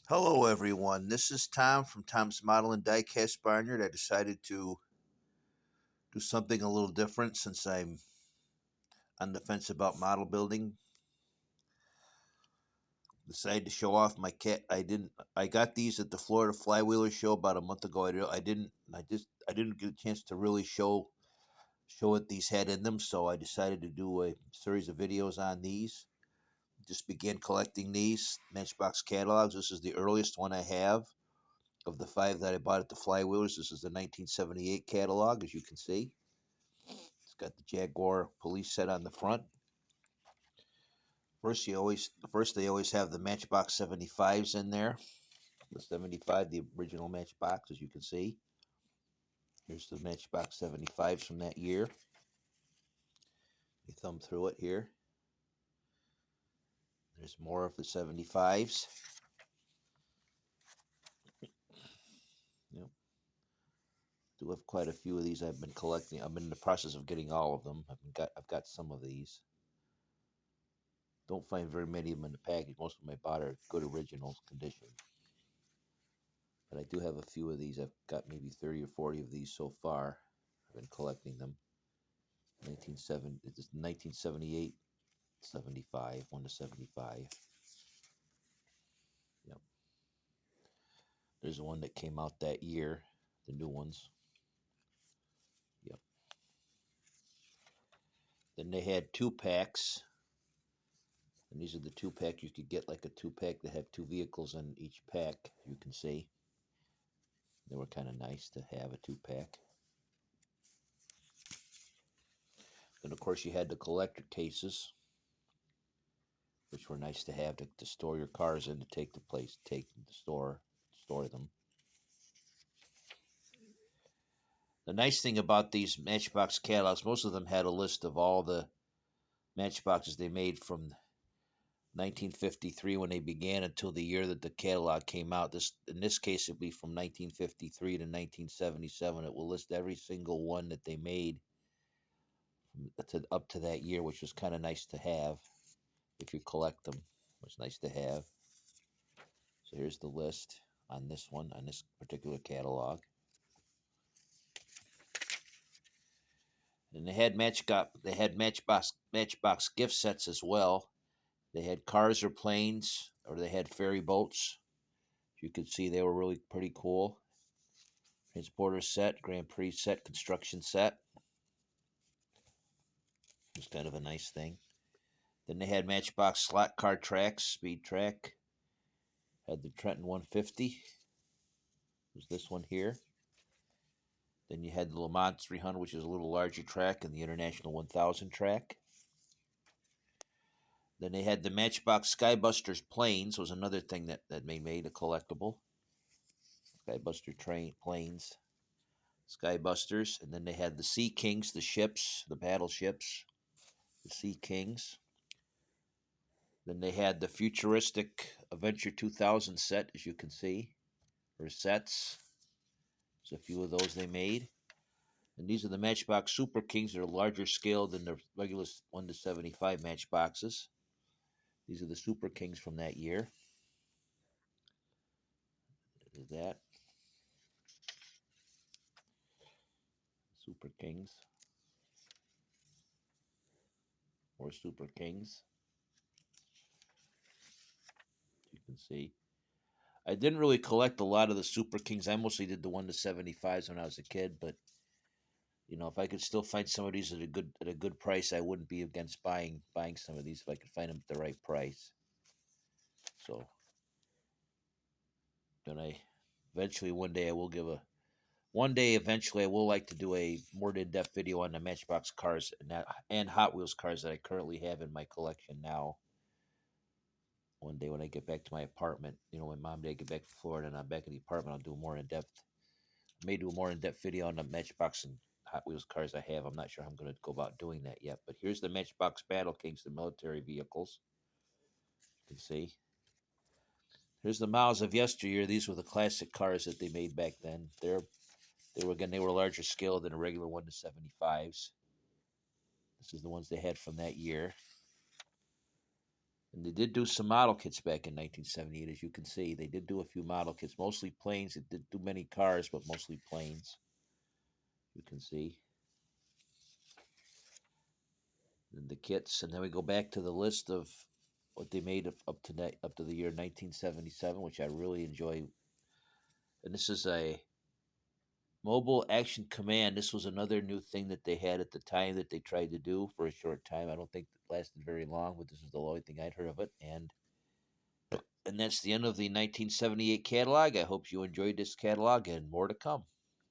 Hello, everyone. This is Tom from Tom's Model and Diecast Barnyard. I decided to do something a little different since I'm on the fence about model building. Decided to show off my cat. I got these at the Florida Flywheeler show about a month ago. I didn't get a chance to really show what these had in them. So I decided to do a series of videos on these. Just began collecting these Matchbox catalogs. This is the earliest one I have. Of the five that I bought at the Flywheelers, this is the 1978 catalog, as you can see. It's got the Jaguar police set on the front. First they always have the Matchbox 75s in there. The 75, the original Matchbox, as you can see. Here's the Matchbox 75s from that year. You thumb through it here. There's more of the 75s. Yep. Do have quite a few of these I've been collecting. I'm in the process of getting all of them. I've got some of these. Don't find very many of them in the package. Most of them I bought are good original condition. But I do have a few of these. I've got maybe 30 or 40 of these so far. I've been collecting them. 1978, 75, 1 to 75. Yep. There's one that came out that year, the new ones. Yep. Then they had 2 packs. And these are the 2 pack. You could get like a 2 pack that have 2 vehicles in each pack, you can see. They were kind of nice to have a 2 pack. Then of course you had the collector cases, which were nice to have to store your cars in, to take the place, take the store them. The nice thing about these Matchbox catalogs, most of them had a list of all the Matchboxes they made from 1953 when they began until the year that the catalog came out. In this case, it'll be from 1953 to 1977. It will list every single one that they made up to that year, which was kind of nice to have if you collect them. It was nice to have. So here's the list on this one, on this particular catalog. And they had Matchbox gift sets as well. They had cars or planes, or they had ferry boats. You could see they were really pretty cool. Transporter set, Grand Prix set, construction set. It was kind of a nice thing. Then they had Matchbox slot car tracks, speed track. Had the Trenton 150. Was this one here. Then you had the Le Mans 300, which is a little larger track, and the International 1000 track. Then they had the Matchbox Skybusters planes, was another thing that they made a collectible. Skybuster planes, Skybusters. And then they had the Sea Kings, the ships, the battleships, the Sea Kings. Then they had the futuristic Adventure 2000 set, as you can see, or sets. There's a few of those they made. And these are the Matchbox Super Kings. They're larger scale than the regular 1 to 75 Matchboxes. These are the Super Kings from that year. There's that. Super Kings. More Super Kings. You can see. I didn't really collect a lot of the Super Kings. I mostly did the 1 to 75s when I was a kid, but if I could still find some of these at a good price, I wouldn't be against buying some of these if I could find them at the right price. So then eventually I will like to do a more in-depth video on the Matchbox cars and Hot Wheels cars that I currently have in my collection now. One day when I get back to my apartment, when Mom and Dad get back to Florida and I'm back in the apartment, I'll do a more in-depth. I may do a more in-depth video on the Matchbox and Hot Wheels cars I have. I'm not sure how I'm going to go about doing that yet. But here's the Matchbox Battle Kings, the military vehicles. You can see. Here's the models of yesteryear. These were the classic cars that they made back then. They were larger scale than a regular 1 to 75s. This is the ones they had from that year. And they did do some model kits back in 1978, as you can see. They did do a few model kits, mostly planes. It did do many cars, but mostly planes. You can see. And the kits, and then we go back to the list of what they made up to the year 1977, which I really enjoy. And this is a mobile action command. This was another new thing that they had at the time that they tried to do for a short time. I don't think it lasted very long, but this is the only thing I'd heard of it. And that's the end of the 1978 catalog. I hope you enjoyed this catalog and more to come.